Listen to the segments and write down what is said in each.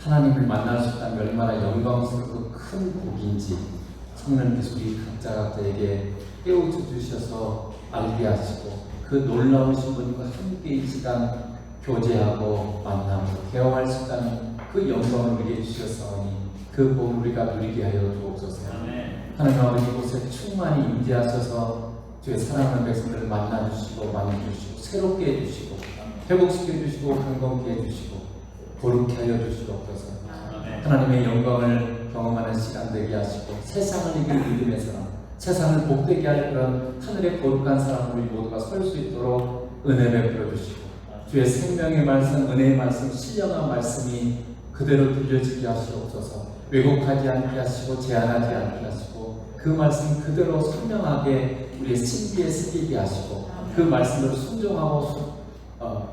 하나님을 만날 수 있다는 게 얼마나 영광스럽고 큰 복인지 성령께서 우리 각자에게 깨우쳐 주셔서 알게 하시고 그 놀라우신 분과 함께 이 시간 교제하고 만나고 대화할 수 있다는 그 영광을 우리에게 주셨사오니 그 복을 우리가 누리게 하여 주옵소서. 하나님 아버지 이곳에 충만히 임재하셔서 주의 사랑하는 백성들을 만나주시고 만나주시고 새롭게 해주시고 회복시켜 주시고 강건케 해주시고 거룩케 하여 주시옵소서. 하나님의 영광을 경험하는 시간 되게 하시고 세상을 이길 믿음의 사람, 세상을 복되게 할 그런 하늘의 거룩한 사람으로 우리 모두가 설 수 있도록 은혜 베풀어 주시고 주의 생명의 말씀, 은혜의 말씀, 신령한 말씀이 그대로 들려지게 하시옵소서. 왜곡하지 않게 하시고 제한하지 않게 하시고 그 말씀 그대로 선명하게 우리의 신비에 새기게 하시고 그 말씀을 순종하고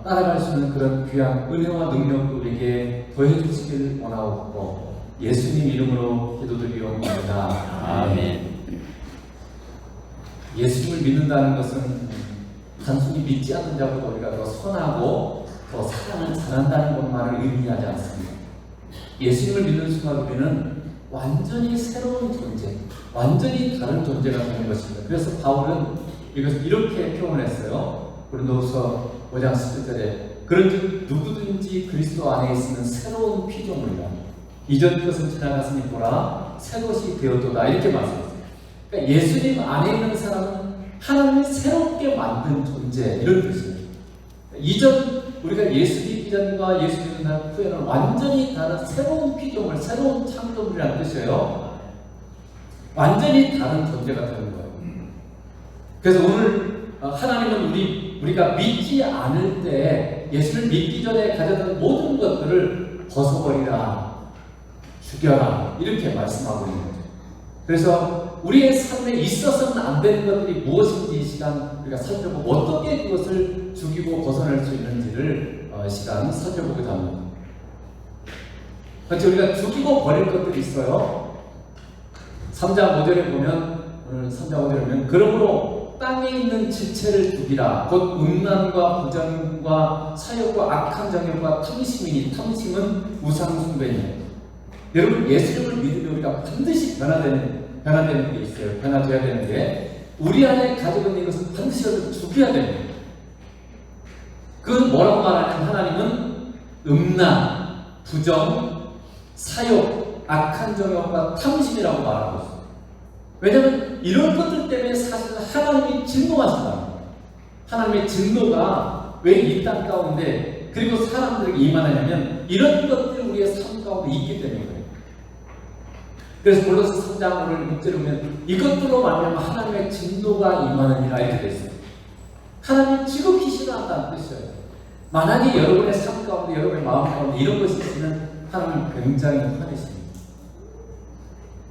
따라갈 수 있는 그런 귀한 은혜와 능력도 우리에게 더해 주시길 원하옵고 예수님 이름으로 기도드리옵나이다. 아멘. 예수님을 믿는다는 것은 단순히 믿지 않는 자보다 우리가 더 선하고 더 사랑을 잘한다는 것만을 의미하지 않습니다. 예수님을 믿는 순간 우리는 완전히 새로운 존재, 완전히 다른 존재가 되는 것입니다. 그래서 바울은 이것을 이렇게 표현했어요. 고린도후서 5장 17절에 그런즉 누구든지 그리스도 안에 있으면 새로운 피조물이라 이전 것은 지나갔으니 보라 새 것이 되었도다 이렇게 말씀했어요. 그러니까 예수님 안에 있는 사람은 하나님이 새롭게 만든 존재 이런 뜻이에요. 이전 우리가 예수 믿기 전과 예수 믿는 날 후에는 완전히 다른 새로운 피조물, 새로운 창조물이라는 뜻이에요. 완전히 다른 존재가 되는 거예요. 그래서 오늘 하나님은 우리가 믿지 않을 때 예수를 믿기 전에 가졌던 모든 것들을 벗어버리라, 죽여라 이렇게 말씀하고 있는 거죠. 그래서 우리의 삶에 있어서는 안 되는 것들이 무엇인지 이 시간 우리가 살펴보고 어떻게 그것을 죽이고 벗어날 수 있는지를 시간 살펴보고자 합니다. 그렇죠. 우리가 죽이고 버릴 것들이 있어요. 3장 5절에 보면 오늘 3장 5절에 보면 그러므로 땅에 있는 지체를 죽이라 곧 음란과 부정과 사욕과 악한 정욕과 탐심이니 탐심은 우상숭배니라. 여러분 예수님을 믿으면 우리가 반드시 변화되는 게 있어요. 변화되어야 되는데 우리 안에 가지고 있는 것은 반드시 죽여야 됩니다. 그건 뭐라고 말하냐면 하나님은 음란, 부정, 사욕, 악한 정욕과 탐심이라고 말하고 있어요. 왜냐하면 이런 것들 때문에 사실 하나님이 진노하신다. 하나님의 진노가 왜 이 땅 가운데 그리고 사람들에게 임하느냐면 이런 것들이 우리의 삶 가운데 있기 때문에 그래요. 그래서 골로새 3장 오늘 6절에 보면 이것들로 말하면 하나님의 진노가 임하느니라 이렇게 되어 있어요. 하나님 지극히 싫어한다는 뜻이에요. 만약에 여러분의 삶 가운데 여러분의 마음 가운데 이런 것이 있으면 하나님 굉장히 화내십니다.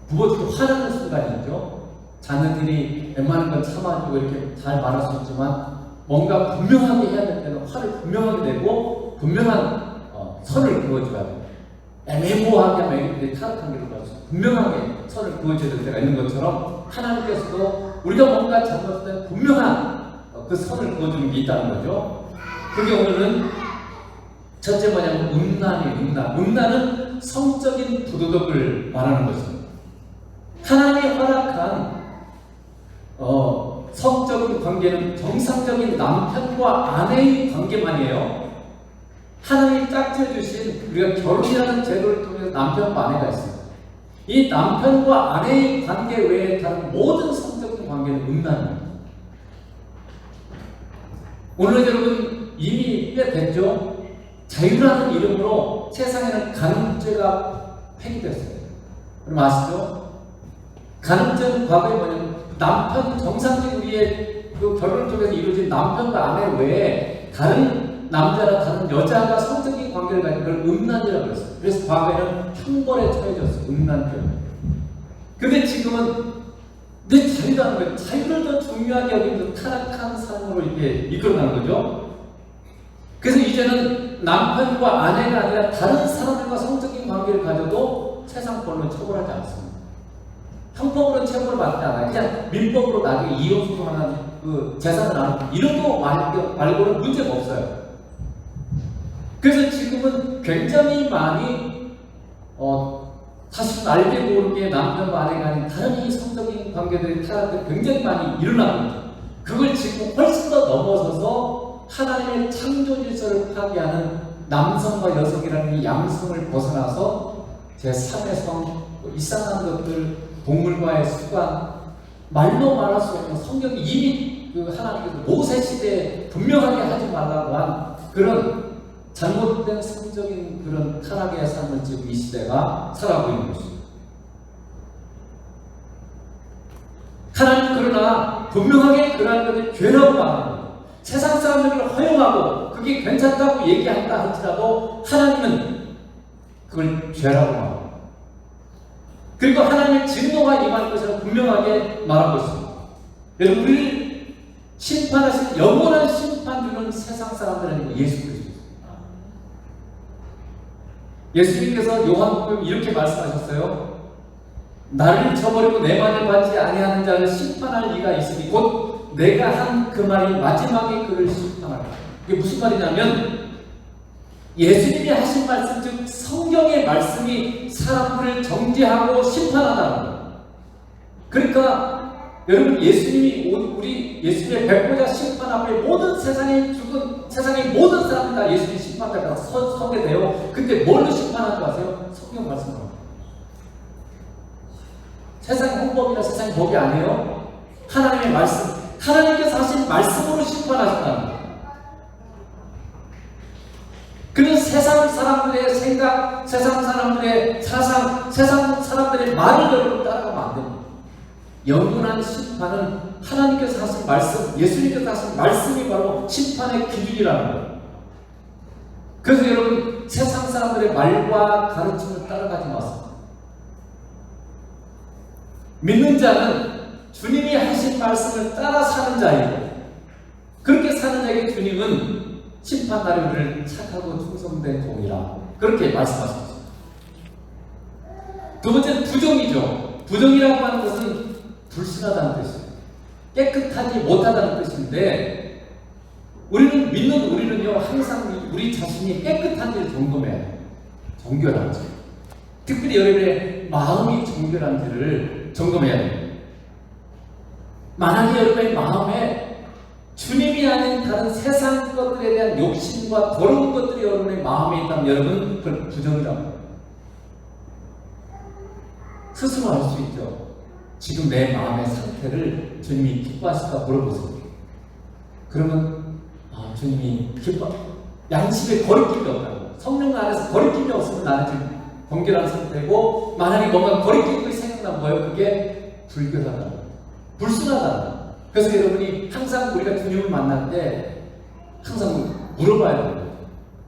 부모들이 화나는 순간이 있죠. 자녀들이 웬만한 건 참아주고 이렇게 잘 말할 수 있지만 뭔가 분명하게 해야 될 때는 화를 분명하게 내고 분명한 선을 그어줘야 돼요. 애매모호하게 하면 애기들이 타락한 길로 가서 분명하게 선을 그어줘야 될 때가 있는 것처럼 하나님께서도 우리가 뭔가 잘못할 때 분명한 그 선을 그어주는 게 있다는 거죠. 그게 오늘은 첫째 뭐냐면 음란이에요. 음란은 성적인 부도덕을 말하는 것입니다. 하나님이 허락한 성적인 관계는 정상적인 남편과 아내의 관계만이에요. 하나님이 짝지어주신 우리가 결혼이라는 제도를 통해서 남편과 아내가 있습니다. 이 남편과 아내의 관계 외에 다른 모든 성적인 관계는 음란입니다. 오늘 여러분 이미 꽤 됐죠? 자유라는 이름으로 세상에는 간음죄가 폐기됐어요. 그럼 아시죠? 간음죄는 과거에 뭐냐면 남편 정상적인 우리의 그 결혼을 통해서 이루어진 남편과 아내 외에 다른 남자나 다른 여자가 성적인 관계를 가진 걸 음란이라고 그랬어요. 그래서 과거에는 형벌에 처해졌어요. 음란죄. 근데 지금은 내 자유라는 거예요. 자유를 더 중요하게 여기는 타락한 삶으로 이렇게 이끌어가는 거죠. 그래서 이제는 남편과 아내가 아니라 다른 사람들과 성적인 관계를 가져도 세상법으로 처벌하지 않습니다. 형법으로 처벌을 받지 않아요. 그냥 민법으로 나중에 이혼소송하는 그 재산을 나누고 이런 거 말고는 문제가 없어요. 그래서 지금은 굉장히 많이 사실 알게 모르게 남편과 아내가 아닌 다른 이성적인 관계들이 타락들이 굉장히 많이 일어나고 있죠. 그걸 지금 훨씬 더 넘어서서 하나님의 창조 질서를 파괴하는 남성과 여성이라는 이 양성을 벗어나서 제3의 성, 이상한 것들, 동물과의 습관, 말로 말할 수 없는 성경이 이미 하나님께서 모세 시대에 분명하게 하지 말라고 한 그런 잘못된 성적인 그런 타락의 삶을 지금 이 시대가 살아가고 있는 것입니다. 하나님 그러나 분명하게 그러한 것을 죄라고 말합니다. 세상 사람들을 허용하고 그게 괜찮다고 얘기한다 할지라도 하나님은 그걸 죄라고 말합니다. 그리고 하나님의 진노가 임할 것이라고 분명하게 말하고 있습니다. 여러분, 우리를 심판하신 영원한 심판주는 세상 사람들이 아니고 예수 그리스도입니다. 예수님께서 요한복음에 이렇게 말씀하셨어요. 나를 저버리고 내 말을 받지 아니하는 자를 심판할 이가 있으니 곧 내가 한 그 말이 마지막에 그를 심판하라. 이게 무슨 말이냐면 예수님이 하신 말씀, 즉 성경의 말씀이 사람들을 정죄하고 심판하다는 거예요. 그러니까 여러분, 예수님이 우리 예수님의 백보자 심판 앞에 모든 세상에 죽은 세상의 모든 사람들 다 예수님 심판대가 서게 돼요. 근데 뭘로 심판하는 거 아세요? 성경 말씀으로. 세상 헌법이나 세상 법이 아니에요. 하나님의 말씀, 하나님께서 하신 말씀으로 심판하신다는 거예요. 그는 세상 사람들의 생각, 세상 사람들의 사상, 세상 사람들의 말을 여러분 따라가면 안 됩니다. 영원한 심판은 하나님께서 하신 말씀, 예수님께서 하신 말씀이 바로 심판의 기준이라는 거예요. 그래서 여러분, 세상 사람들의 말과 가르침을 따라가지 마세요. 믿는 자는 주님이 하신 말씀을 따라 사는 자이고, 그렇게 사는 자에게 주님은 심판날에 우리를 착하고 충성된 종이라 그렇게 말씀하셨습니다. 두 번째는 부정이죠. 부정이라고 하는 것은 불순하다는 뜻이에요. 깨끗하지 못하다는 뜻인데, 우리는요 항상 우리 자신이 깨끗한지를 점검해야 돼요. 정결한지, 특별히 여러분의 마음이 정결한지를 점검해야 돼요. 만약에 여러분의 마음에 주님이 아닌 다른 세상 것들에 대한 욕심과 더러운 것들이 여러분의 마음에 있다면 여러분 그걸 부정이라고 해요. 스스로 알 수 있죠. 지금 내 마음의 상태를 주님이 기뻐하실까 물어보세요. 그러면 주님이 양심에 거리낌이 없다고, 성령 안에서 거리낌이 없으면 나는 지금 정결한 상태고, 만약에 뭔가 거리낌이 생각나면 뭐예요? 그게 불교하다는 거예요. 불순하다는 거예요. 그래서 여러분이 항상 우리가 주님을 만날 때 항상 물어봐야 돼요.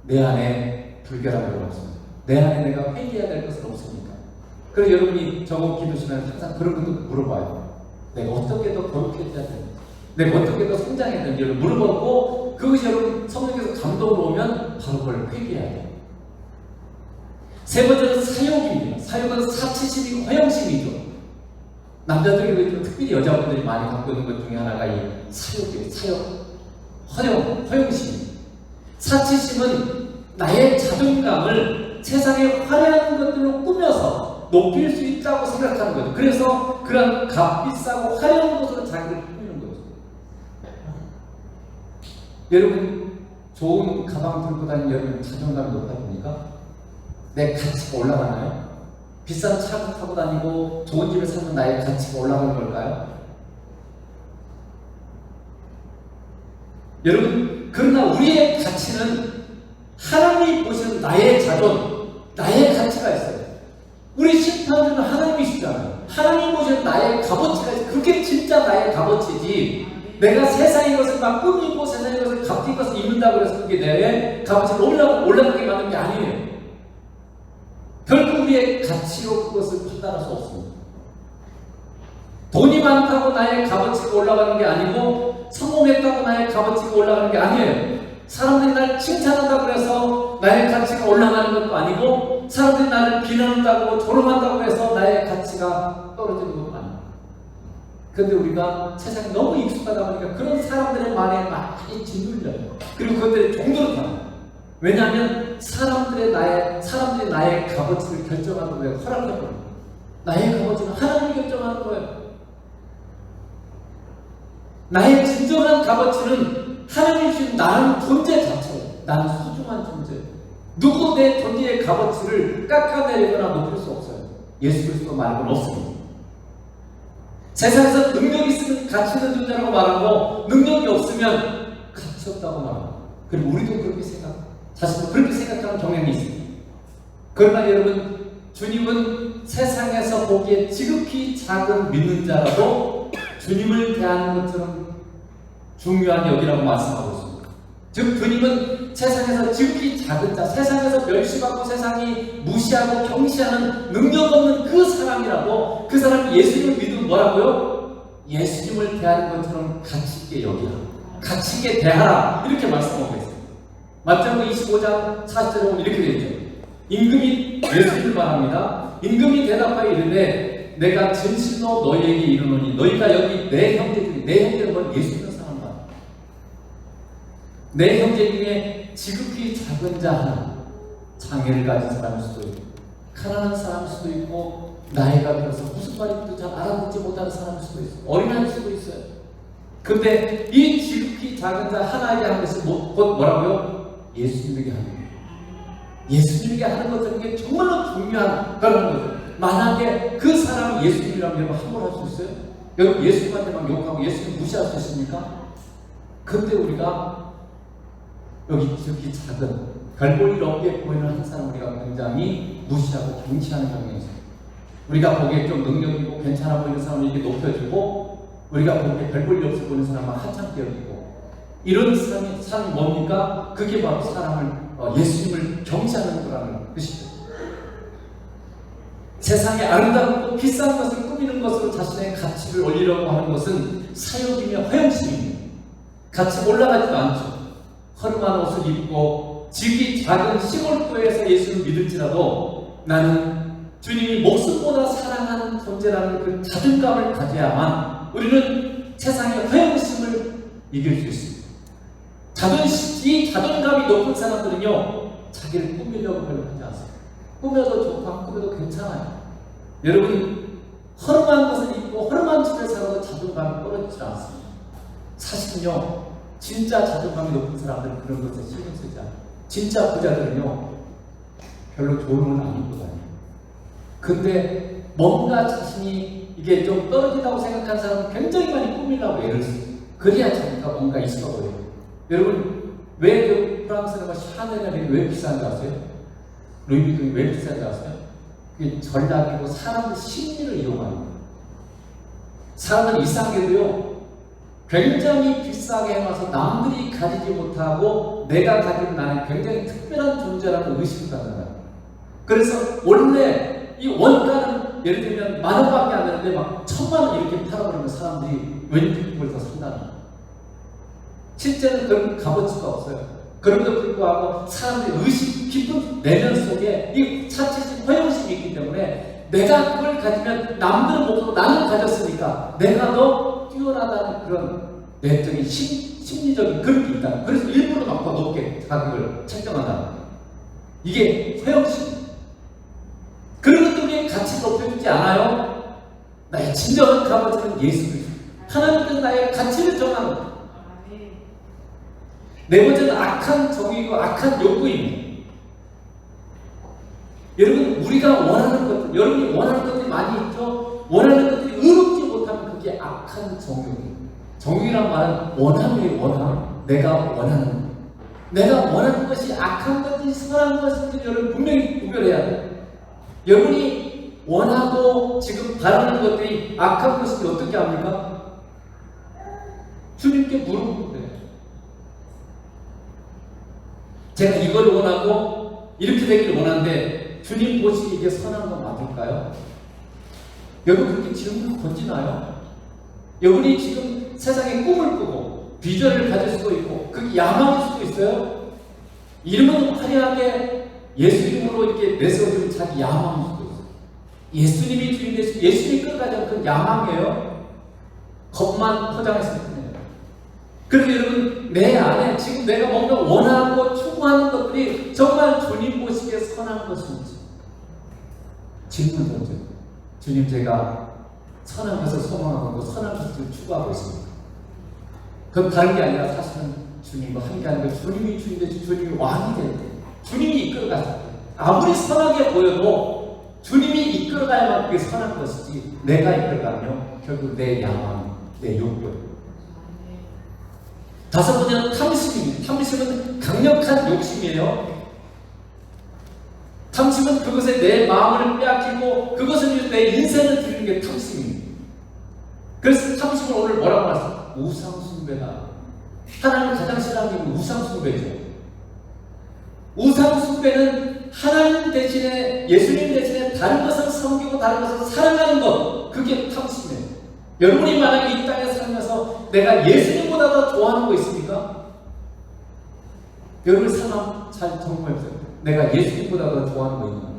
내 안에 불결한 건 없습니까? 내 안에 내가 회개해야 될 것은 없습니까? 그래서 여러분이 저거 기도 시간에 항상 그런 것도 물어봐요. 내가 어떻게 더 거룩해져야 되는지, 내가 어떻게 더 성장해야 되는지 물어보고, 그것이 여러분 성령께서 감동을 오면 바로 그걸 회개해야 돼요. 세 번째는 사욕입니다. 사욕은 사치심이고 허영심이죠. 남자들이 특별히 여자분들이 많이 갖고 있는 것 중에 하나가 이 사욕이에요. 사욕, 허영심. 사치심은 나의 자존감을 세상의 화려한 것들로 꾸며서 높일 수 있다고 생각하는 거죠. 그래서 그런 값비싸고 화려한 것으로 자기를 꾸미는 거죠. 여러분, 좋은 가방 들고 다니는 여러분 자존감이 높다 보니까 내 가치가 올라가나요? 비싼 차를 타고 다니고 좋은 집을 사면 나의 가치가 올라가는 걸까요? 여러분, 그러나 우리의 가치는 하나님이 보시는 나의 자존, 나의 가치가 있어요. 우리 심판주는 하나님이시잖아요. 하나님이 보시는 나의 값어치가 있어요. 그게 진짜 나의 값어치지, 내가 세상의 것을 막 꾸미고 세상의 것을 값진 것을 입는다고 해서 그게 내 값어치가 올라가게 만든 게 아니에요. 결국 우리의 가치로 그것을 판단할 수 없습니다. 돈이 많다고 나의 값어치가 올라가는 게 아니고, 성공했다고 나의 값어치가 올라가는 게 아니에요. 사람들이 나를 칭찬한다고 해서 나의 가치가 올라가는 것도 아니고, 사람들이 나를 비난한다고 조롱한다고 해서 나의 가치가 떨어지는 것도 아니에요. 그런데 우리가 세상에 너무 익숙하다 보니까 그런 사람들의 말에 많이 짓눌려요. 그리고 그것들의 종도로 타요. 왜냐하면 사람들이 나의 값어치를 결정하는 거예요. 허락해버려요. 나의 값어치는 하나님이 결정하는 거예요. 나의 진정한 값어치는 하나님이 주신 나는 존재 자체예요. 나는 소중한 존재. 누구도 내 존재의 값어치를 깎아내리거나 높일 수 없어요. 예수 그리스도 말고는 없습니다. 세상에서 능력이 있으면 가치 있는 존재라고 말하고 능력이 없으면 가치 없다고 말하고, 그리고 우리도 그렇게 자신도 그렇게 생각하는 경향이 있습니다. 그러나 여러분, 주님은 세상에서 보기에 지극히 작은 믿는 자라도 주님을 대하는 것처럼 중요한 여기라고 말씀하고 있습니다. 즉 주님은 세상에서 지극히 작은 자, 세상에서 멸시받고 세상이 무시하고 경시하는 능력 없는 그 사람이라고, 그 사람이 예수님을 믿으면 뭐라고요? 예수님을 대하는 것처럼 가치 있게 여기라, 가치 있게 대하라, 이렇게 말씀하고 있습니다. 마태복음 25장 40절에 보면 이렇게 되어 있죠. 임금이 예수님을 말합니다. 임금이 대답하여 이르되 내가 진실로 너희에게 이르노니 너희가 여기 내 형제들이, 내 형제는 뭘 예수 믿는 사람만, 내 형제 중에 지극히 작은 자 하나, 장애를 가진 사람일 수도 있고 가난한 사람일 수도 있고 나이가 들어서 무슨 말인지도 잘 알아듣지 못하는 사람일 수도 있어요. 어린아이일 수도 있어요. 근데 이 지극히 작은 자 하나에게 하는 것이 곧 뭐라고요? 예수님에게 하는 거예요. 예수님에게 하는 것 중에 정말로 중요한 그런 거죠. 만약에 그 사람이 예수님이라면 여러분 함부로 할 수 있어요? 여러분 예수님한테 막 욕하고 예수님 무시할 수 있습니까? 근데 우리가 여기 지극히 작은 별 볼 일 없게 보이는 한 사람 우리가 굉장히 무시하고 경시하는 경향이 있어요. 우리가 보기에 좀 능력 있고 괜찮아 보이는 사람을 이렇게 높여주고, 우리가 보기에 별 볼 일 없어 보이는 사람을 하찮게 여기고, 이런 사람이 뭡니까? 그게 바로 사람을 예수님을 경시하는 거라는 뜻이죠. 세상에 아름답고 비싼 것을 꾸미는 것으로 자신의 가치를 올리려고 하는 것은 사욕이며 허영심입니다. 같이 올라가지도 않죠. 허름한 옷을 입고 지극히 작은 시골교회에서 예수를 믿을지라도 나는 주님이 목숨보다 사랑하는 존재라는 그 자존감을 가져야만 우리는 세상의 허영심을 이길 수 있습니다. 이 자존감이 높은 사람들은요, 자기를 꾸미려고 별로 하지 않습니다. 꾸며도 좋고 안 꾸며도 괜찮아요. 여러분, 허름한 것을 입고 허름한 집에 살아도 자존감이 떨어지지 않습니다. 사실은요, 진짜 자존감이 높은 사람들은 그런 것에 신경 쓰지 않아요. 진짜 부자들은요, 별로 좋은 옷 안 입고 다녀요. 근데 뭔가 자신이 이게 좀 떨어진다고 생각하는 사람은 굉장히 많이 꾸미려고 애를 써요. 그래야 자기가 뭔가 있어 보여요. 여러분, 왜 그 프랑스의 샤넬이 왜 비싼지 아세요? 루이비통이 왜 비싼지 아세요? 그게 전략이고 사람의 심리를 이용하는 거예요. 사람은 이상하게도요, 굉장히 비싸게 해놔서 남들이 가지지 못하고 내가 가진 나는 굉장히 특별한 존재라는 의식을 갖는 거예요. 그래서 원래 이 원가는 예를 들면 10,000원밖에 안 되는데 막 1,000,000원 이렇게 팔아버리면 사람들이 왠지 그걸 더 산다는 거예요. 실제는 그런 값어치가 없어요. 그럼에도 불구하고 사람들의 의식, 깊은 내면 속에 이 자체적 허영심이 있기 때문에 내가 그걸 가지면 남들은 못 가고 나는 가졌으니까 내가 더 뛰어나다는 그런 내적인 심리적인 그런 게 있다. 그래서 일부러 막 더 높게 가격을 책정한다는 거예요. 이게 허영심. 그런 것들이 가치를 높여주지 않아요. 나의 진정한 값어치는 예수 그리스도. 하나님께서 나의 가치를 정하는 거예요. 네 번째는 악한 정의고 악한 욕구입니다. 여러분, 우리가 원하는 것들, 여러분이 원하는 것들이 많이 있죠? 원하는 것들이 의롭지 못하면 그게 악한 정의입니다. 정의란 말은 원함이에요, 원함. 내가 원하는 것. 내가 원하는 것이 악한 것인지 선한 것인지 여러분 분명히 구별해야 돼요. 여러분이 원하고 지금 바라는 것들이 악한 것인지 어떻게 합니까? 주님께 물어보면 돼요. 제가 이걸 원하고 이렇게 되기를 원하는데 주님 보시기에 이게 선한 건 맞을까요? 여러분 그렇게 질문을 던지나요? 여러분이 지금 세상에 꿈을 꾸고 비전을 가질 수도 있고 그게 야망일 수도 있어요. 이름은 화려하게 예수 이름으로 이렇게 내세워지는 자기 야망일 수도 있어요. 예수님이 주인 되시고 예수님이 끝까지 그 야망이에요. 겉만 포장했을 뿐이에요. 그런데 여러분, 내 안에 지금 내가 뭔가 원하고 추구하는 것들이 정말 주님 보시기에 선한 것인지 질문 던져요. 주님, 제가 선한 것을 소망하고 선한 것을 추구하고 있습니다. 그건 다른 게 아니라 사실은 주님과 함께하는 거, 주님이 주인데 주님이 왕이 될 때, 주님이 이끌어갔을 때, 아무리 선하게 보여도 주님이 이끌어가야만 그게 선한 것이지, 내가 이끌어가면 결국 내 야망, 내 욕구. 다섯 번째는 탐심입니다. 탐심은 강력한 욕심이에요. 탐심은 그것에 내 마음을 빼앗기고 그것을 내 인생을 드리는 게 탐심입니다. 그래서 탐심을 오늘 뭐라고 말했어요? 우상숭배다. 하나님 가장 싫어하는 게 우상숭배죠. 우상숭배는 하나님 대신에, 예수님 대신에 다른 것을 섬기고 다른 것을 사랑하는 것, 그게 탐심이에요. 여러분이 만약에 이 땅에 살면서 내가 예수님보다 더 좋아하는 거 있습니까? 여러분의 삶 잘 점검해보세요. 내가 예수님보다 더 좋아하는 거 있나?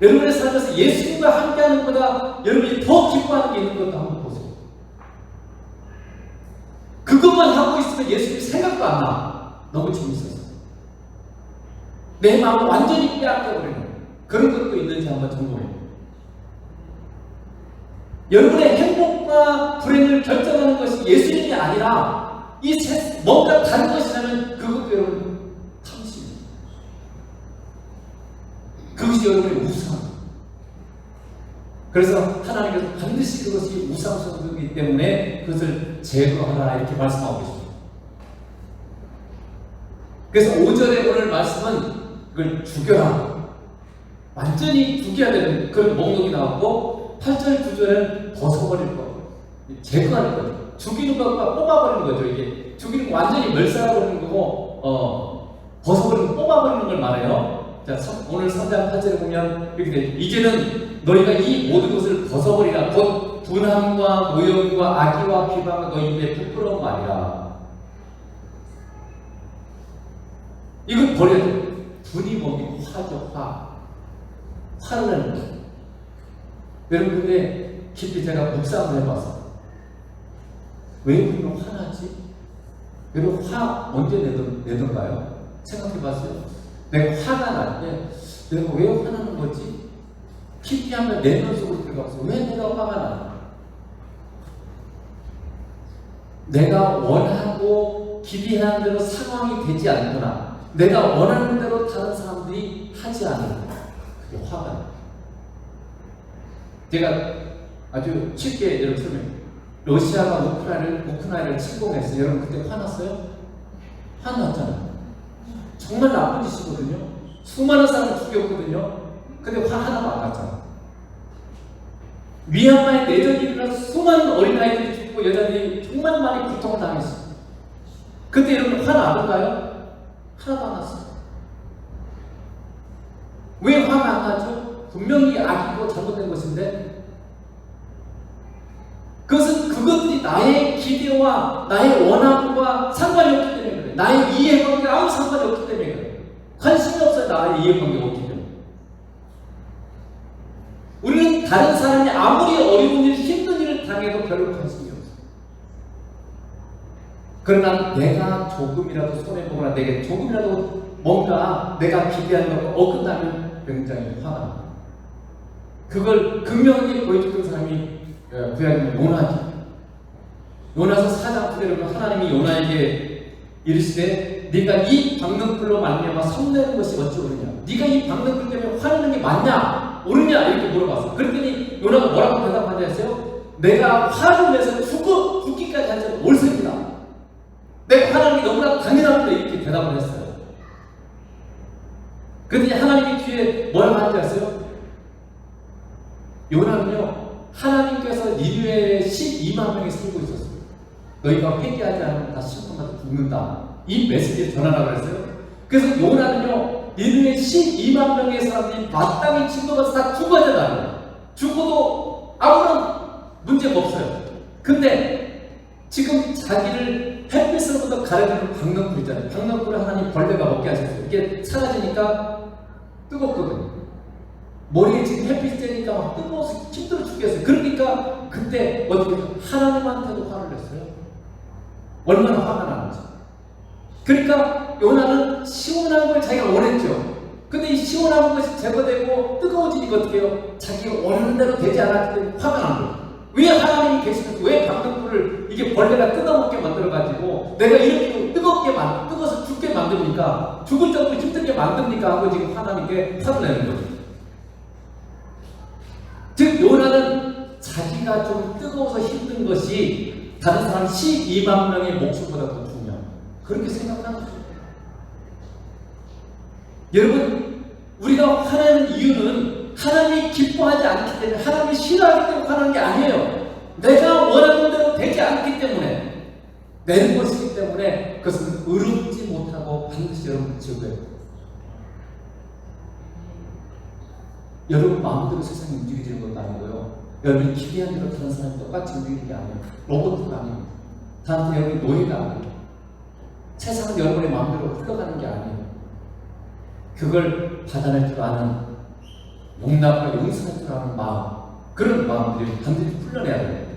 여러분의 삶에서 예수님과 함께하는 것보다 여러분이 더 기뻐하는 게 있는 것도 한번 보세요. 그것만 하고 있으면 예수님 생각도 안 나. 너무 재밌어서. 내 마음을 완전히 빼앗겨버리는 그런 것도 있는지 한번 점검해요. 여러분의 행복과 불행을 결정하는 것이 예수님이 아니라 뭔가 다른 것이라면 그것도 여러분 탐심입니다. 그것이 여러분의 우상. 그래서 하나님께서 반드시 그것이 우상숭배이기 때문에 그것을 제거하라 이렇게 말씀하고 계십니다. 그래서 5절에 오늘 말씀은 그걸 죽여라. 완전히 죽여야 되는 그런 목록이 나왔고 8절, 9절은 벗어버릴 것, 제거할 것, 죽이는 것과 뽑아버리는 거죠. 이게 죽이는 거 완전히 멸살해버리는 거고, 벗어버리는 거, 뽑아버리는 걸 말해요. 자, 오늘 3장 8절에 보면 이렇게 돼. 이제는 너희가 이 모든 것을 벗어버리라. 곧 분함과 노염과 악의와 비방과 너희 입에 부끄러운 말이라. 이건 버려야 돼. 분이 뭐니? 화죠, 화. 화를 내는 거예요. 여러분, 근데 깊이 제가 묵상을 해봐서 왜 우리는 화나지? 여러분, 화 언제 내던가요? 생각해봤어요. 내가 화가 날 때 내가 왜 화나는 거지? 깊이 한번 내면 속으로 들어가서 왜 내가 화가 나나? 내가 원하고 기대하는 대로 상황이 되지 않거나 내가 원하는 대로 다른 사람들이 하지 않으면 그게 화가 나요. 제가 아주 쉽게 여러분 설명해요. 러시아가 우크라이나를 침공했어요. 여러분 그때 화났어요? 화났잖아요. 정말 나쁜 짓이거든요. 수많은 사람을 죽였거든요. 근데 화 하나도 안 났잖아요. 미얀마에 내전이 일어나서 수많은 어린아이들이 죽고 여자들이 정말 많이 고통을 당했어요. 그때 여러분 화 나던가요? 하나도 안 났어요. 왜 화가 안 나죠? 분명히 악이고 잘못된 것인데 그것들이 나의 기대와 나의 원함과 상관이 없기 때문에 그래요. 나의 이해관계가 아무 상관이 없기 때문에 그래요. 관심이 없어요. 나의 이해관계가 없기 때문에. 우리는 다른 사람이 아무리 어려운 일, 힘든 일을 당해도 별로 관심이 없어요. 그러나 내가 조금이라도 손해보거나 내게 조금이라도 뭔가 내가 기대하는 것과 어긋나면 굉장히 화가 납니다. 그걸 극명하게 보여줬던 사람이 구약의 요나죠. 요나서 4장 9절에 하나님이 요나에게 이르시되 네가 이 박능불로 말미암아 성내는 것이 어찌오르냐? 네가 이 박능불 때문에 화내는 게 맞냐? 옳으냐? 이렇게 물어봤어. 그랬더니 요나가 뭐라고 대답하냐 했어요? 내가 화를 내서 죽기까지 한 자는 옳습니다. 내가 화나는 게 너무나 당연합니다. 이렇게 대답을 했어요. 그랬더니 하나님이 뒤에 뭐라고 하는지 아세요? 요나는요, 하나님께서 니느웨에 12만 명이 살고 있었어요. 너희가 회개하지 않으면 다 심판받아 죽는다. 이 메시지를 전하라고 했어요. 그래서 요나는요, 니느웨에 12만 명의 사람들이 마땅히 침도가서 다 죽어야 죽어도 아무런 문제가 없어요. 근데 지금 자기를 햇빛으로부터 가려주는 박능불 있잖아요. 박능불을 하나님 벌레가 먹게 하셨어요. 이게 사라지니까 뜨겁거든요. 머리에 지금 햇빛이 쬐니까 막 뜨거워서 힘들어 죽겠어요. 그러니까 그때 어떻게 하나님한테도 화를 냈어요. 얼마나 화가 나는지. 그러니까 요나는 시원한 걸 자기가 원했죠. 근데 이 시원한 것이 제거되고 뜨거워지니까 어떻게 해요? 자기가 원하는 대로 되지 않았기 때문에 화가 난 거예요. 왜 하나님이 계시면서 왜 방등불을 이게 벌레가 뜯어먹게 만들어가지고 내가 이렇게 뜨거워서 죽게 만듭니까? 죽을 정도로 힘들게 만듭니까? 하고 지금 하나님께 화를 내는 거죠. 즉 요나는 자기가 좀 뜨거워서 힘든 것이 다른 사람 12만 명의 목숨보다 더 중요한 그렇게 생각하는 거죠. 여러분, 우리가 화내는 이유는 하나님이 기뻐하지 않기 때문에, 하나님이 싫어하기 때문에 화나는 게 아니에요. 내가 원하는 대로 되지 않기 때문에, 내는 것이기 때문에 그것은 의롭지 못하고 반드시 여러분 지어야 돼요. 여러분 마음대로 세상이 움직이지는 것도 아니고요. 여러분이 기대한 대로 다른 사람이 똑같이 움직이는 게 아니에요. 로봇가 아니에요. 다한테 여러분이 노예가 아니에요. 세상은 여러분의 마음대로 흘러가는 게 아니에요. 그걸 받아낼 줄 아는, 용납과 용서할 줄 아는 마음, 그런 마음들이 반드시 풀려내야 됩니다.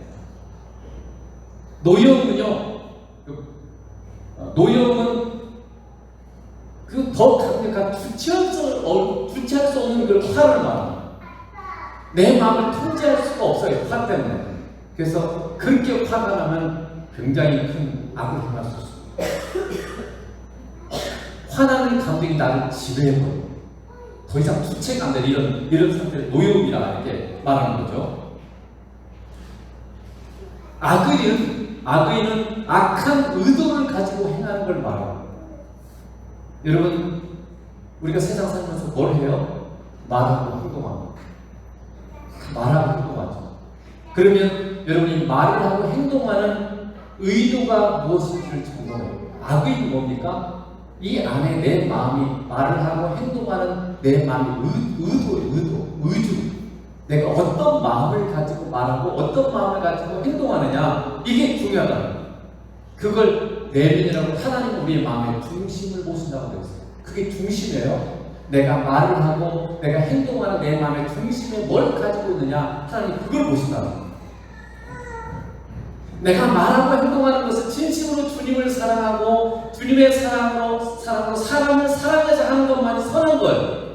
노여움은요, 노여움은 그 더 강력한 주체할 수 없는 그런 화를 말합니다. 내 마음을 통제할 수가 없어요, 화 때문에. 그래서 그렇게 화가 나면 굉장히 큰 악을 행할 수 있습니다. 화나는 감정이 나를 지배해버려요. 더 이상 주체가 안 되는 이런 상태를 노여움이라 이렇게 말하는 거죠. 악의는 악한 의도를 가지고 행하는 걸 말합니다. 여러분, 우리가 세상 살면서 뭘 해요? 말하고 행동합니다. 말하고 행동하죠. 그러면 여러분이 말을 하고 행동하는 의도가 무엇인지를 점검해요. 악의는 뭡니까? 이 안에 내 마음이 말을 하고 행동하는 내 마음의 의주. 내가 어떤 마음을 가지고 말하고 어떤 마음을 가지고 행동하느냐, 이게 중요하다. 그걸 내면이라고 하나님 우리의 마음의 중심을 보신다고 되어 있어요. 그게 중심이에요. 내가 말을 하고 내가 행동하는 내 마음의 중심에 뭘 가지고 있느냐, 하나님 그걸 보신다고. 내가 말하고 행동하는 것은 진심으로 주님을 사랑하고 주님의 사랑으로 사람을 사랑해서 하는 것만이 선한 거예요.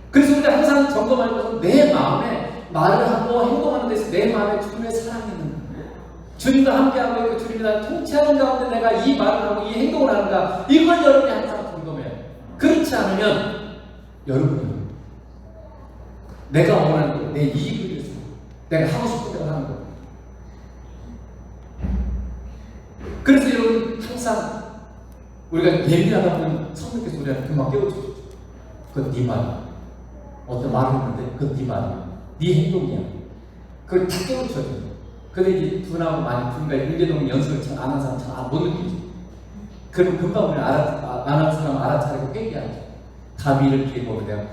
그래서 우리가 항상 점검하는 것은 내 마음에 말을 하고 행동하는 데서 내 마음에 주님의 사랑이 있는 거예요. 주님과 함께하고 있고 주님이 나를 통치하는 가운데 내가 이 말을 하고 이 행동을 하는가, 이걸 여러분이 항상 점검해요. 그렇지 않으면 여러분은 내가 원하는 내 이익을 위해서 내가 하고 싶은 대로 하는 거예요. 그래서 여러분 항상 우리가 예민하다 보면 성령께서 우리한테 금방 깨워주죠. 그건 네 말이야. 어떤 말을 했는데 그건 네 말이야. 네 행동이야. 그걸 다 깨워줘요. 근데 이제 분하고 많이 분과 일대동 연습을 잘 안 하는 사람 잘 못 느끼죠. 그럼 금방 우리는 안 하는 사람 알아차리고 회개하죠. 다미를 기회고 내가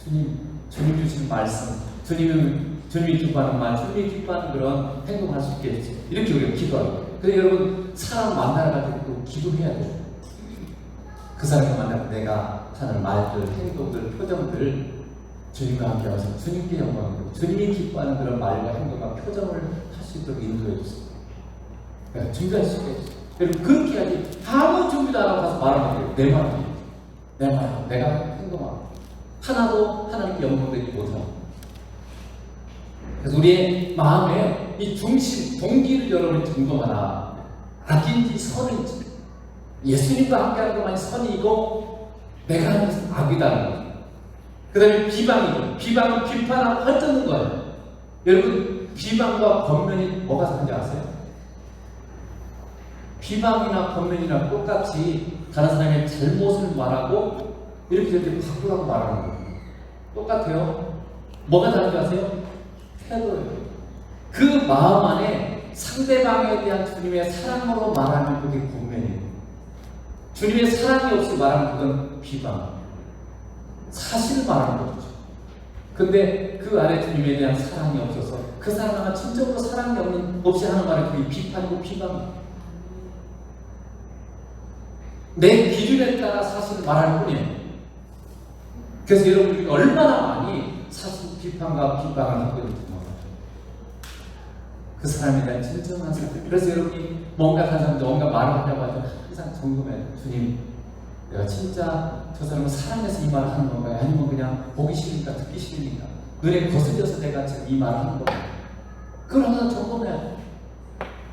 주님 주시는 말씀, 주님이 기뻐하는 말, 주님이 기뻐하는 그런 행동할 수 있겠지. 이렇게 우리가 기도하고. 근데 여러분, 사람 만나러 갈 때 또 기도해야 돼요. 그 사람과 만나면 내가 하는 말들, 행동들, 표정들 주님과 함께 와서 주님께 영광을 드리고 주님이 기뻐하는 그런 말과 행동과 표정을 할 수 있도록 인도해 주세요. 그러니까 준비할 수 있겠죠. 여러분, 그렇게 해야지 아무 준비도 안 하고 가서 말하면 내 말이에요. 내 말이에요. 내가 행동하고 하나도 하나님께 영광 드리지 못하고. 그래서 우리의 마음에 이 중심, 동기를 여러분이 점검하라. 악인지 선인지, 예수님과 함께하는 것만이 선이고 내가 하는 것은 악이다는 거죠. 그 다음에 비방이죠. 비방은 비판하고 헐뜯는 거예요. 여러분, 비방과 권면이 뭐가 다른지 아세요? 비방이나 권면이나 똑같이 다른 사람의 잘못을 말하고 이렇게 바꾸라고 말하는 거예요. 똑같아요. 뭐가 다른지 아세요? 태도예요. 그 마음 안에 상대방에 대한 주님의 사랑으로 말하면 그게 권면이에요. 주님의 사랑이 없이 말하면 그건 비방, 사실을 말하는 거죠. 근데 그 안에 주님에 대한 사랑이 없어서 그 사람과 진정으로 사랑이 없이 하는 말이 그게 비판이고 비방이에요. 내 기준에 따라 사실을 말할 뿐이에요. 그래서 여러분들이 얼마나 많이 사실 비판과 비방을 하고 있는지 몰라요. 그 사람에 대한 진정한 사랑. 그래서 여러분이 뭔가 다른 사람들 뭔가 말을 하려고 하면 항상 점검해요. 주님, 내가 진짜 저 사람을 사랑해서 이 말을 하는 건가요? 아니면 그냥 보기 싫으니까 듣기 싫으니까 눈에 거슬려서 내가 지금 이 말을 하는 건가요? 그걸 항상 점검해야 돼요.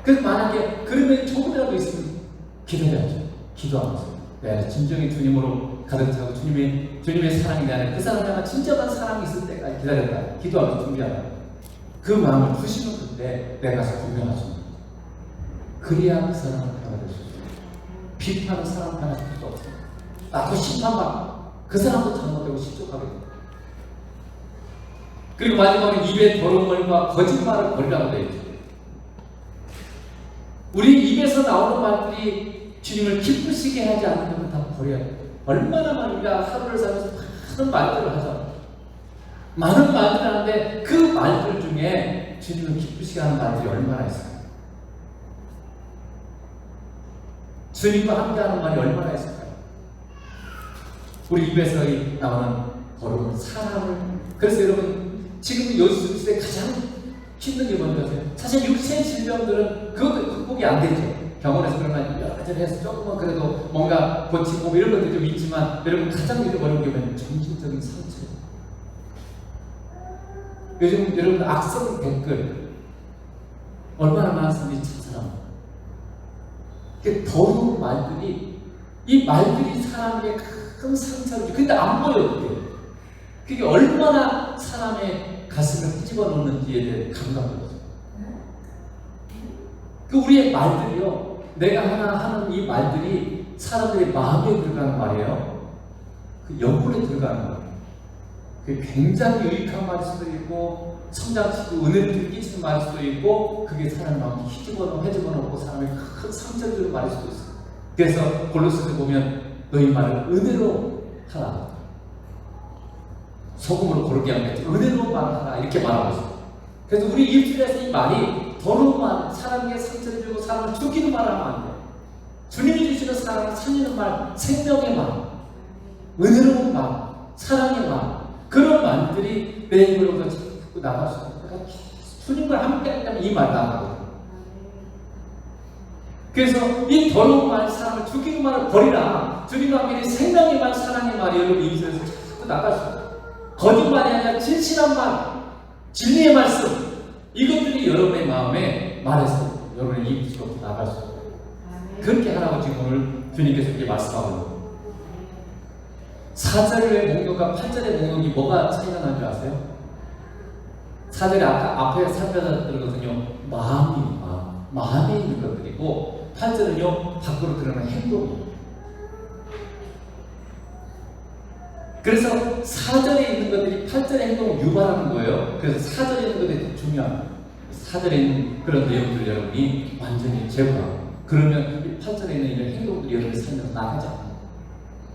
그래서 만약에 그러면 조금이라도 있으면 기도해야죠. 기도하면서 내 진정히 주님으로 가득 차고 주님의 사랑이 내 안에 그 사람에게 진정한 사랑이 있을 때까지 기다렸다. 기도하면서 준비하다. 그 마음을 주시면 그때 내가 가서 분명하십니다. 그래야 그 사람을 변화될 수 있어요. 비판하는 사람을 변화시킬 수 없어요. 나도 심판받고 그 사람도 잘못되고 실족하게 됩니다. 그리고 마지막으로 입에 더러운 말과 거짓말을 버리라고 되어 있죠. 우리 입에서 나오는 말들이 주님을 기쁘시게 하지 않는 것을 다 버려야 돼요. 얼마나 많이 우리가 하루를 살면서 많은 말들을 하잖아요. 많은 말들을 하는데 그 말들 중에 주님을 기쁘시게 하는 말들이 얼마나 있을까요? 주님과 함께하는 말이 얼마나 있을까요? 우리 입에서 나오는 더러운 사랑을. 그래서 여러분 지금 요즘 시대에 가장 힘든 게 뭔지 아세요? 사실 육체 질병들은 그것도 극복이 안 되죠. 병원에서 그러나 여러 가지를 해서 조금은 그래도 뭔가 고치고 이런 것도 좀 있지만 여러분 가장 어려운 게 뭐냐면 정신적인 상처. 요즘 여러분 악성 댓글 얼마나 많은 사람들이 찾아나옵니다. 더러운 말들이 이 말들이 사람에게 큰 상처를 주고 근데 안 보여요. 그게 얼마나 사람의 가슴을 끄집어 놓는지에 대해 감각이 없어요. 그 우리의 말들이요, 내가 하나 하는 이 말들이 사람들의 마음에 들어가는 말이에요. 그 영혼에 들어가는 거예요. 그게 굉장히 유익한 말일 수도 있고 성장시키고 은혜를 끼치는 말일 수도 있고 그게 사람의 마음을 헤집어 놓고 사람의 큰 상처를 주는 말일 수도 있어요. 그래서 골로새서 보면 너희 말을 은혜로 하라. 소금으로 고르게 하는 게 은혜로 말하라 이렇게 말하고 있어요. 그래서 우리 입술에서 이 말이 더러운 말, 사람에게 상처를 주고 사람을 죽이는 말을 하면 안 돼요. 주님이 주시는 사랑을 살리는 말, 생명의 말, 은혜로운 말, 사랑의 말, 그런 말들이 내 입으로부터 자꾸 나갈 수 있어요. 그러니까 주님과 함께 한다면 이 말 나가거든요. 그래서 이 더러운 말, 사람을 죽이는 말을 버리라. 주님과 함께 생명의 말, 사랑의 말이 여러분 입술에서 자꾸 나갈 수 있어요. 거짓말이 아니라 진실한 말, 진리의 말씀, 이것들이 여러분의 마음에 말해서 여러분의 입술로부터 나갈 수 있어요. 그렇게 하라고 지금 오늘 주님께서 이렇게 말씀하고 있는 거예요. 4절의 목록과 8절의 목록이 뭐가 차이가 나는 줄 아세요? 4절에 아까 앞에 살펴드렸던 것은요, 마음에 있는 것들이고 8절은요, 밖으로 드러나는 행동이에요. 그래서 4절에 있는 것들이 8절의 행동을 유발하는 거예요. 그래서 4절에 있는 것들이 중요합니다. 4절에 있는 그런 내용들 여러분이 완전히 제거하고 그러면 이 8절에 있는 이런 행동들이 여러분의 삶에서 나가지 않아요.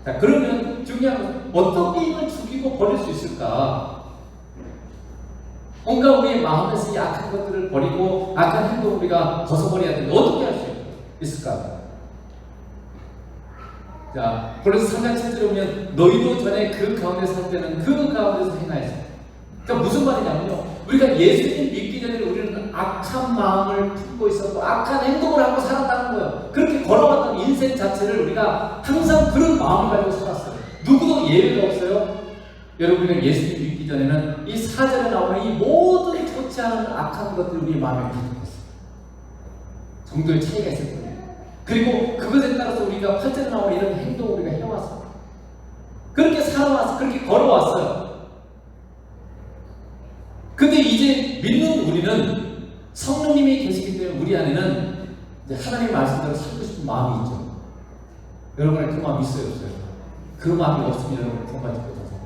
자, 그러면 중요한 것은 어떻게 이걸 죽이고 버릴 수 있을까? 뭔가 우리의 마음에서 이 악한 것들을 버리고 악한 행동을 우리가 벗어버려야 되는데 어떻게 할 수 있을까? 자, 골로새 3장 7절에 보면 너희도 전에 그 가운데 살 때는 그 가운데서 행하였어. 그러니까 무슨 말이냐면요, 우리가 예수님 믿기 전에 우리는 악한 마음을 품고 있었고 악한 행동을 하고 살았다는 거예요. 그렇게 걸어왔던 인생 자체를 우리가 항상 그런 마음을 가지고 살았어요. 누구도 예외가 없어요. 여러분이 예수님 믿기 전에는 이 4절에 나오는 이 모든 좋지 않은 악한 것들이 우리 마음에 가지고 있어요. 정도의 차이가 있을 거예요. 그리고 그것에 따라서 우리가 8절에 나오는 이런 행동을 우리가 해왔어요. 그렇게 살아왔어요. 그렇게 걸어왔어요. 근데 이제 믿는 우리는 성령님이 계시기 때문에 우리 안에는 이제 하나님의 말씀대로 살고 싶은 마음이 있죠. 여러분의 그 마음이 있어요, 없어요? 그 마음이 없으면 여러분 구원받지 못하세요.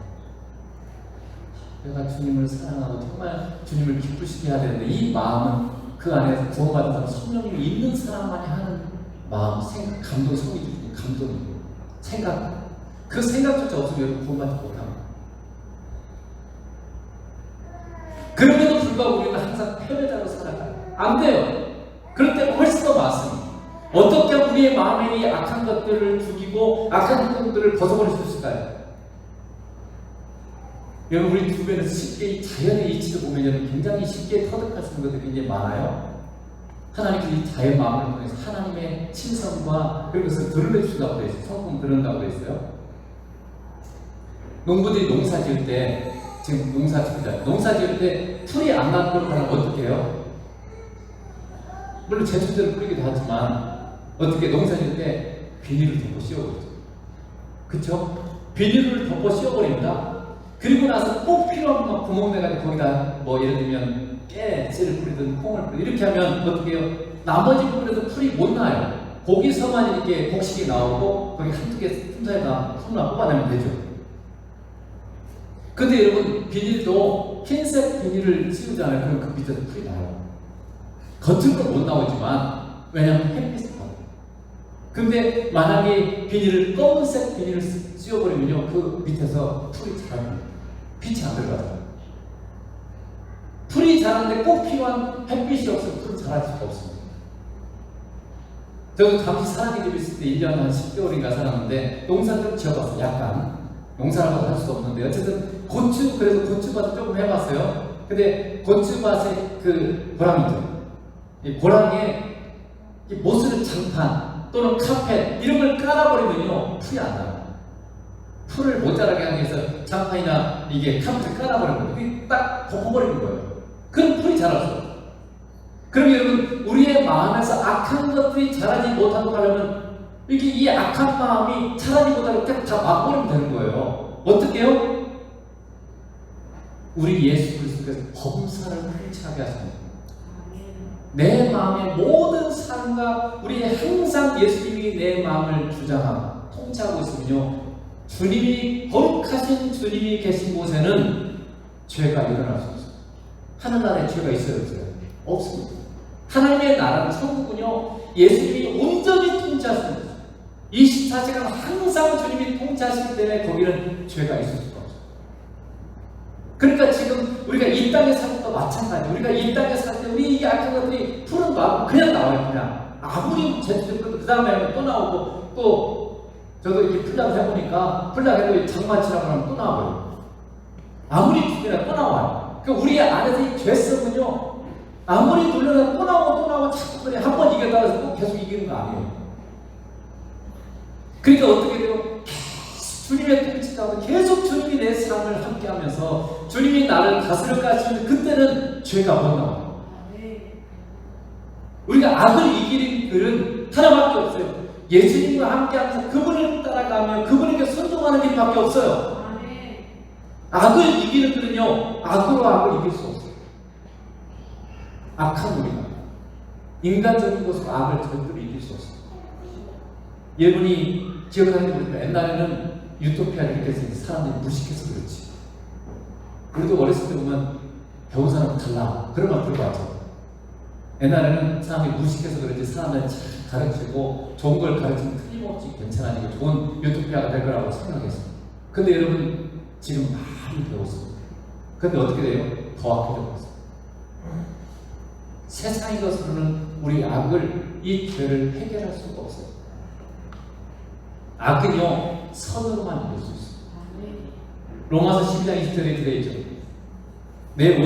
내가 주님을 사랑하고 정말 주님을 기쁘시게 해야 되는데 이 마음은 그 안에서 구원받은 사람, 성령님이 있는 사람만이 하는 마음, 생각, 감동, 성이 주는 감동이에요. 생각. 그 생각조차 없으면 여러분 구원받지 못합니다. 그럼에도 불구하고 우리는 항상 패배자로 살아가요. 안 돼요. 그럴 때가 훨씬 더 많습니다. 어떻게 우리의 마음에 이 악한 것들을 죽이고 악한 행동들을 벗어버릴 수 있을까요? 여러분 우리 주변에서 쉽게 이 자연의 이치를 보면 여러분 굉장히 쉽게 터득할 수 있는 것들이 굉장히 많아요. 하나님께서 이 자연 마음을 통해서 하나님의 신성과 그런 것을 드러내주신다고 되어 있어요. 성품 드러낸다고 되어 있어요. 농부들이 농사 지을 때, 지금 농사 지을 때 풀이 안 나도록 하면 어떻게 해요? 물론 제초제를 뿌리기도 하지만 어떻게 농사 지을 때 비닐을 덮어 씌워버리죠. 그쵸? 비닐을 덮어 씌워버립니다. 그리고 나서 꼭 필요한 구멍 내가지고 거기다 뭐 예를 들면 깨씨를 뿌리든 콩을 뿌리든 이렇게 하면 어떻게 해요? 나머지 부분에도 풀이 못 나요. 거기서만 이렇게 곡식이 나오고 거기 한두 개 틈사이에다 풀만 뽑아내면 되죠. 근데 여러분 비닐도 흰색 비닐을 씌우잖아요. 그럼 그 밑에서 풀이 나요. 겉으로 못 나오지만 왜냐하면 햇빛이 나요. 근데 만약에 비닐을 검은색 비닐을 씌워버리면요 그 밑에서 풀이 자랍니다. 빛이 안 들어가요. 풀이 자라는데 꼭 필요한 햇빛이 없으면 풀이 자랄 수가 없습니다. 저도 잠시 사랑의 집에 있을 때 1년 한 10개월인가 살았는데 농사를 좀 지어봤어요. 약간 농사라고 할 수도 없는데 어쨌든 고추, 그래서 고추밭을 조금 해봤어요. 근데 고추밭의 그 고랑이죠. 이 고랑에 이 모스를 장판 또는 카펫 이런 걸 깔아버리면요 풀이 안 나요. 풀을 못 자라게 하기 위해서 장판이나 이게 카펫을 깔아버리는 거예요. 그게 딱 덮어버리는 거예요. 그럼 풀이 자라죠. 그럼 여러분 우리의 마음에서 악한 것들이 자라지 못하도록 하려면 이렇게 이 악한 마음이 자라지 못하도록 다 막아버리면 되는 거예요. 어떻게 해요? 우리 예수 그리스도께서 범사를 통치하게 하십니다. 내 마음의 모든 삶과 우리의 항상 예수님이 내 마음을 주장하고 통치하고 있으면요 주님이 거룩하신 주님이 계신 곳에는 죄가 일어날 수 없어요. 하늘나라에 죄가 있어요 없어요? 없습니다. 하나님의 나라는 천국은요 예수님이 온전히 통치하십니다. 24시간 항상 주님이 통치하시기 때문에 거기는 죄가 있을 수가 없어요. 그러니까 지금 우리가 이 땅에 살 때도 마찬가지. 우리가 이 땅에 살 때 우리 이 악한 것들이 푸른 마음 그냥 나와요. 그냥 아무리 제대로 그 다음에 또 나오고 또 저도 이렇게 풀락을 해보니까 풀락해도 장마치라고 하면 또 나와요. 아무리 죽이나 또 나와요. 그러니까 우리 안에서 이 죄성은요 아무리 눌러도 또 나오고 자꾸 그래 한 번 이겼다 해서 또 계속 이기는 거 아니에요. 그러니까 어떻게 돼요? 계속 주님의 통치 가운데 계속 주님이 내 삶을 함께 하면서 주님이 나를 다스려 가시면 그때는 죄가 못 나와요. 우리가 악을 이기는 길은 하나밖에 없어요. 예수님과 함께 하면서 그분을 따라가며 그분에게 순종하는 길밖에 없어요. 악을 이기는 길은요 악으로 악을 이길 수 없어요. 악한 우리가 인간적인 것으로 악을 절대로 이길 수 없어요. 여러분이 기억하는지 모르지만 옛날에는 유토피아를 이렇게 해서 사람들이 무식해서 그렇지. 우리도 어렸을 때 보면 배운 사람은 달라 그런 말 들어봤죠. 옛날에는 사람이 무식해서 그런지 사람을 잘 가르치고 좋은 걸 가르치면 틀림없이 괜찮아지고 좋은 유토피아가 될 거라고 생각했어요. 근데 여러분 지금 많이 배웠습니다. 근데 어떻게 돼요? 더 악해져 버렸어요. 세상의 것으로는 우리 악을 이 죄를 해결할 수가 없어요. 악은요 선으로만 이길 수 있어요. 로마서 12장 20절에 들어있죠. 내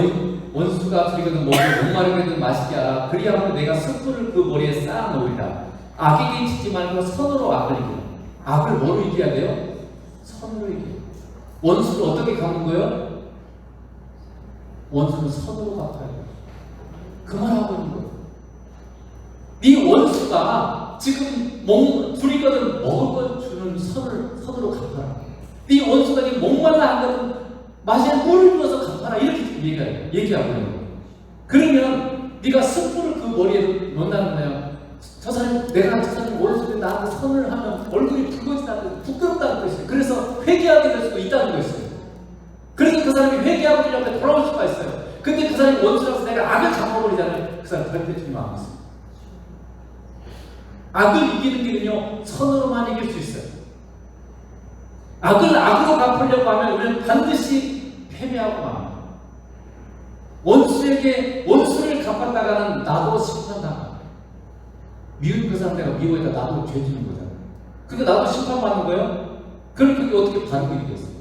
원수가 두리거든 먹고 목마르거든 마시게 하라. 그리하면 내가 숯불을 그 머리에 쌓아놓으리라. 악에게 지지 말고 선으로 악을 이겨라. 악을 뭐로 이겨야 돼요? 선으로 이겨요. 원수를 어떻게 갚는 거예요? 원수는 선으로 갚아야 돼요. 그 말하고 있는 거예요. 네 원수가 지금 두리거든 먹을 걸 주는 선으로 갚아라. 네 원수가 지금 목말라 한거든 마시는 물을 부어서 갚아라. 이렇게 얘기하고 있는 거예요. 그러면 네가 숯불을 그 머리에 넣는다는 거예요. 내가 저 사람이 원수인데 나한테 선을 하면 얼굴이 붉어진다는 부끄럽다는 것이에요. 그래서 회개하게 될 수도 있다는 것이에요. 그래서 그 사람이 회개하고 주님 앞에 돌아올 수가 있어요. 근데 그 사람이 원수라서 내가 악을 갚아버리잖아요. 그 사람 절대 주님 안 믿습니다. 악을 이기는 길은요 선으로만 이길 수 있어요. 악을 악으로 갚으려고 하면 우리는 반드시 패배하고 맙니다. 원수를 갚았다가는 나도 심판당합니다. 미운 그 사람 내가 미워했다 나도 죄 지는 거잖아요. 근데 나도 심판받는 거예요? 그럼 그게 어떻게 바르고 이기겠어요?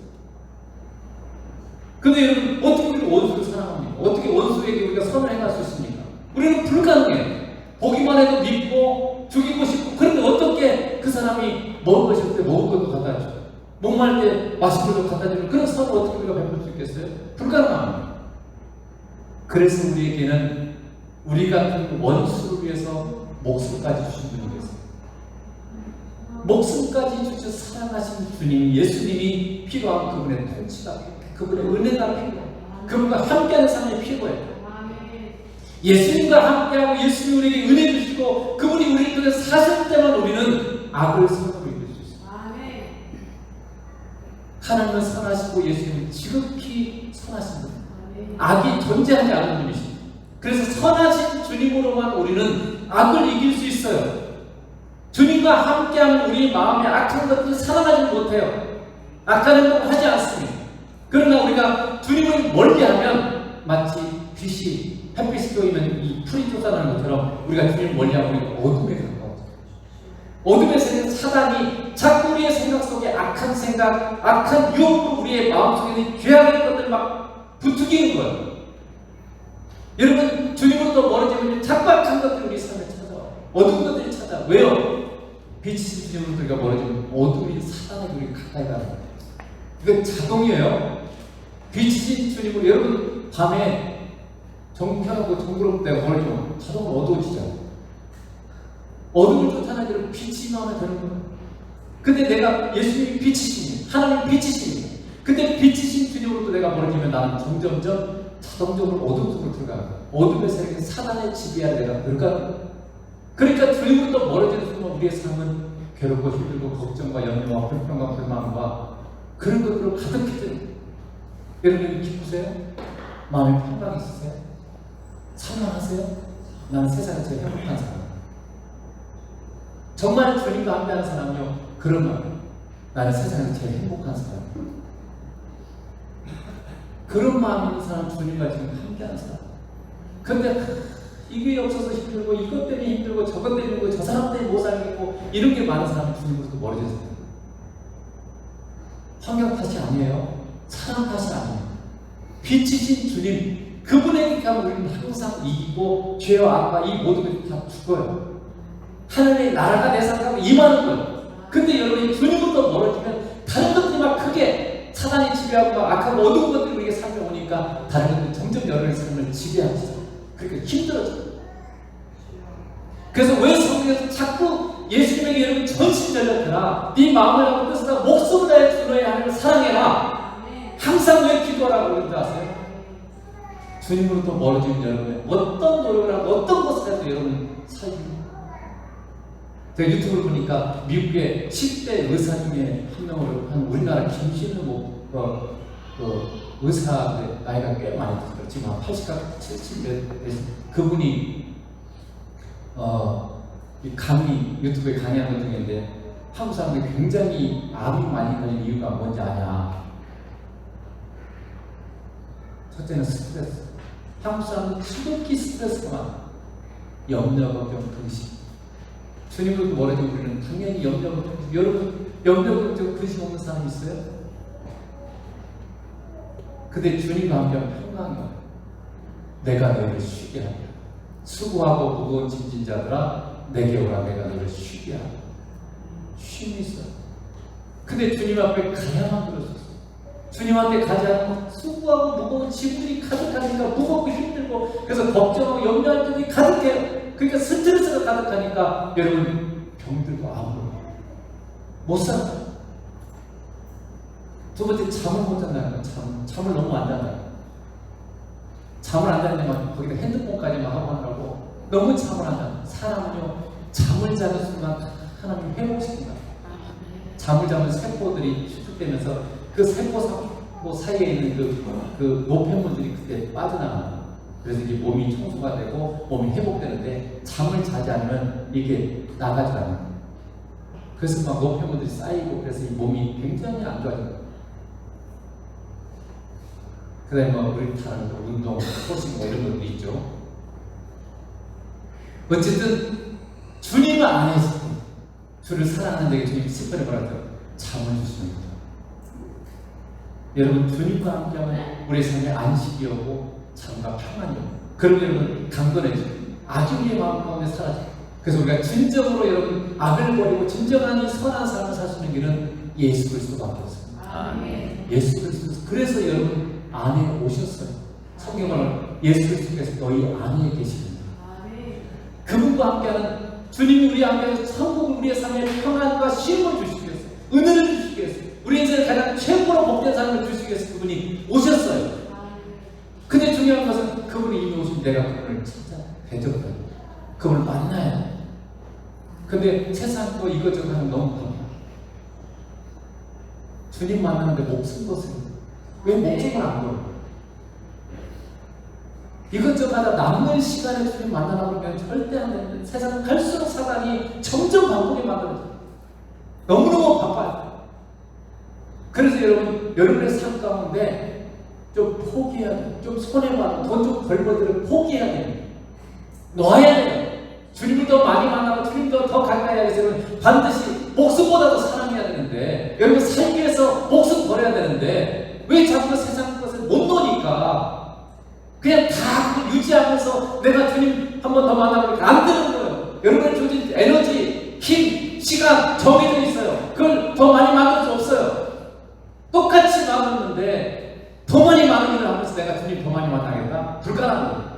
근데 여러분, 어떻게 우리가 원수를 사랑합니까? 어떻게 원수에게 우리가 선을 행할 수 있습니까? 우리는 불가능해요. 보기만 해도 믿고 죽이고 싶고. 그런데 어떻게 그 사람이 먹을 것이 없을 때 먹을 것도 갖다 줘, 목마를 때 마실 것도 갖다 주는 그런 선을 어떻게 우리가 베풀 수 있겠어요? 불가능합니다. 그래서 우리에게는 우리 같은 원수를 위해서 목숨까지 주신 분이 계세요. 목숨까지 주셔 사랑하신 주님, 예수님이 필요한 그분의 통치가, 그분의 은혜가 필요해요. 그분과 함께하는 삶이 필요해요. 예수님과 함께하고 예수님이 우리에게 은혜 주시고 그분이 우리 곁에 사실 때만 우리는 악을 선으로 이길 수 있어요. 하나님은 선하시고 예수님은 지극히 선하신 분, 악이 존재하지 않는 분이십니다. 그래서 선하신 주님으로만 우리는 악을 이길 수 있어요. 주님과 함께하면 우리 마음에 악한 것들을 사랑하지 못해요. 악한 행동을 하지 않습니다. 그러나 우리가 주님을 멀리하면 마치 빛이, 햇빛이 보이면 이 풀이 쫓아나는 것처럼 우리가 주님을 멀리하고 우리가 어둠에 가까워져요. 어둠의 세계, 사단이 자꾸 우리의 생각 속에 악한 생각, 악한 유혹으로 우리의 마음속에 있는 죄악의 것들을 막 부추기는 거예요. 여러분, 주님으로부터 멀어지면 자꾸 악한 것들이 우리 삶에 찾아와요. 어두운 것들이 찾아와요. 왜요? 빛이신 주님으로부터 우리가 멀어지면 어둠이, 사단에게 우리 가까이 가는 거예요. 이건 자동이에요. 빛이신 주님으로, 여러분 밤에 전구 켜놓고 정그럽을 때가 멀어지면 자동으로 어두워지잖아요. 어둠을 쫓아내기로 빛이 마음에 드는 거예요. 근데 내가 예수님이 빛이십니다. 하나님 빛이십니다. 근데 빛이신 주님으로부터 내가 멀어지면 나는 점점점 자동적으로 어둠 속으로 들어가요. 어둠의 세력인 사단의 지배하에 내가 들어가요. 그러니까 주님으로부터 멀어지는 순간 우리의 삶은 괴롭고 힘들고 걱정과 염려와 불평과 불만과 그런 것들로 가득해져요. 여러분 기쁘세요? 마음에 평강이 있으세요? 찬양하세요? 나는 세상에 제일 행복한 사람. 정말 주님과 함께하는 사람은요, 그런 마음. 나는 세상에서 제일 행복한 사람. 그런 마음이 있는 사람은 주님과 지금 함께하는 사람. 근데 이게 없어서 힘들고, 이것 때문에 힘들고, 저것 때문에 힘들고, 저 사람 때문에 못 살겠고, 이런 게 많은 사람은 주님으로부터 멀어졌어요. 환경 탓이 아니에요. 사람 탓이 아니에요. 빛이신 주님, 그분에게 가면 우리는 항상 이기고 죄와 악과 이 모든 것이 다 죽어요. 하늘의 나라가 내 삶에 임하는 거예요. 근데 여러분이 주님으로부터 멀어지면 다른 것들이 막 크게 사단이 지배하고 막 악하고 어두운 것들이 우리에게 삶에 오니까 다른 것들이 점점 여러분의 삶을 지배하죠. 그러니까 힘들어져요. 그래서 왜 성경에서 자꾸 예수님에게 여러분 전심전력해라, 네 마음을 하고 뜻을 하고 목숨을 다해 주 너의 하나님을 사랑해라, 항상 왜 기도하라고 그러는지 아세요? 주님으로부터 멀어지는 여러분의 어떤 노력을 하고 어떤 것을 해도 여러분 살립니다. 제가 유튜브를 보니까 미국의 10대 의사 중에 한 명으로 한 우리나라 김신우 의사의 나이가 꽤 많이 들어요. 지금 한 80가 70몇 되신 그분이 강의, 유튜브에 강의하는 것 중인데 한국 사람들이 굉장히 암이 많이 걸린 이유가 뭔지 아냐? 첫째는 스트레스. 한국 사람은 지극히 스트레스가 많아요. 염려, 걱정, 근심. 주님으로부터 멀어진 우리는 당연히 염려, 걱정, 여러분 염려, 걱정, 근심 없는 사람 있어요? 근데 주님과 함께하면 평강이 와요. 내가 너희를 쉬게 하리라. 수고하고 무거운 짐진 자들아 내게 오라. 내가 너희를 쉬게 하리라. 쉼이 있어요. 근데 주님 앞에 가야만 그러셨어요. 주님한테 가지 않으면 수고하고 무거운 짐들이 가득하니까 무겁고 힘들고 그래서 걱정하고 염려할 때이 가득해요. 그러니까 스트레스가 가득하니까 여러분 병들고 아무로 못 살아요. 두 번째, 잠을 못 잔다는 거예요. 잠을 너무 안 잔다는 거예요. 잠을 안 자는데만 거기다 핸드폰까지만 하고 하느라고 너무 잠을 안 자요. 사람은요 잠을 자는 순간 하나님 회복시킨다. 잠을 자면 세포들이 수축되면서 그 세포 사이에 있는 그 노폐물들이 그때 빠져나가요. 그래서 이게 몸이 청소가 되고 몸이 회복되는데 잠을 자지 않으면 이게 나가지 않아요. 그래서 막 노폐물들이 쌓이고 그래서 이 몸이 굉장히 안 좋아져요. 그 다음에 뭐 우리 다른 운동, 소식 뭐 이런 것도 있죠. 어쨌든 주님을 안 했을 때 주를 사랑하는 데에 주님 10번에 뭐라고 잠을 주시는 거죠. 여러분 주님과 함께하면 우리의 삶의 안식이 오고 삶과 평안이 오고 그럼 여러분 강건해지고 악의의 마음 가운데 사라져요. 그래서 우리가 진정으로 여러분 악을 버리고 진정한 이 선한 삶을 살 수 있는 길은 예수 그리스도밖에 없습니다. 아멘. 예수 그리스도. 그래서 여러분 안에 오셨어요. 성경은 예수 그리스도께서 너희 안에 계십니다. 아멘. 그분과 함께하는 주님이 우리 함께해서 천국 우리의 삶에 평안과 쉼을 주시기 위해서 은혜를 주시기 위해서 우리 인생의 가장 최고로 복된 삶을 주시기 위해서 그분이 오셨어요. 근데 중요한 것은 그분이 이미 오신 내가 그분을 찾아 대접해야 돼. 그분을 만나야 돼. 근데 세상 거 이것저것 하면 너무 바빠. 주님 만나는데 목숨 거세요. 왜 목숨을 안 걸어요? 이것저것 하다 남는 시간에 주님 만나라고 하면 절대 안 되는데 세상은 갈수록 사단이 점점 바쁘게 만들어져요. 너무너무 바빠요. 그래서 여러분의 삶 가운데 좀 포기해야 돼요. 좀 손해봐도 돈 좀 벌거들을 포기해야 돼요. 놓아야 돼요. 주님을 더 많이 만나고 주님도 더 가까이 하기 위해서는 반드시 목숨보다도 사랑해야 되는데 여러분 살기 위해서 목숨 버려야 되는데 왜 자꾸 세상 것을 못 놓으니까 그냥 다 유지하면서 내가 주님 한 번 더 만나보니까 안 되는 거예요. 여러분의 주어진 에너지, 힘, 시간 정해져 있어요. 그걸 더 많이 만들 수 없어요. 똑같이 만들었는데 더 많이 많은 일을 하면서 내가 주님 더 많이 만나겠다? 불가능한 거예요.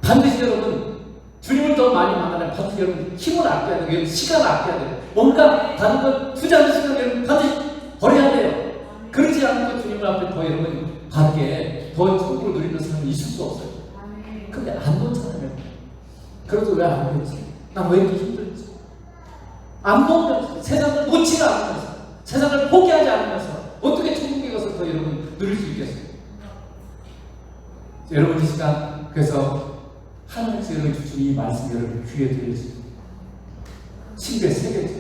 반드시 여러분 주님을 더 많이 만나려면 반드시 여러분 힘을 아껴야 돼요. 시간을 아껴야 돼요. 뭔가 다른 걸 투자하는 시간을 여러분 반드시 버려야 돼요. 그러지 않으면 주님 앞에 더 여러분 바르게 더 천국을 누리는 사람이 있을 수 없어요. 근데 안 놓잖아요. 그래도 왜 안 놓지? 난 왜 이렇게 힘들지? 안 놓으면서 세상을 놓지가 않으면서 세상을 포기하지 않으면서 어떻게 천국에 가서 더 여러분 누릴 수 있겠어요? 여러분 이 시간 그래서 하나님께서 여러분 주신 이 말씀 여러분 귀에 들으시고 신비의 세계죠.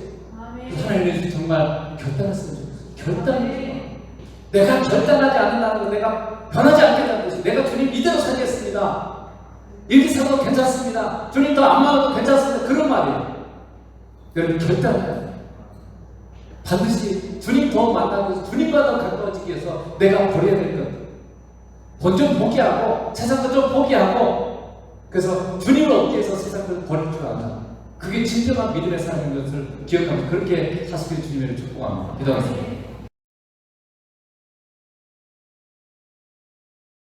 하나님께서 정말 결단했으면 좋겠어요. 결단이 내가 결단하지 않는다는 거 내가 변하지 않겠다는 것이 내가 주님 이대로 살겠습니다. 이렇게 살아도 괜찮습니다. 주님 더 안 만나도 괜찮습니다. 그런 말이에요. 여러분 결단해야 돼요. 반드시 주님 더 만나고 위해서 주님과 더 가까워지기 위해서 내가 버려야 될 것. 돈 좀 포기하고 세상도 좀 포기하고 그래서 주님을 얻기 위해서 세상을 버릴 줄 안다. 그게 진정한 믿음의 삶인 것을 기억하면서 그렇게 사실 주님을 축복합니다. 기도하겠습니다.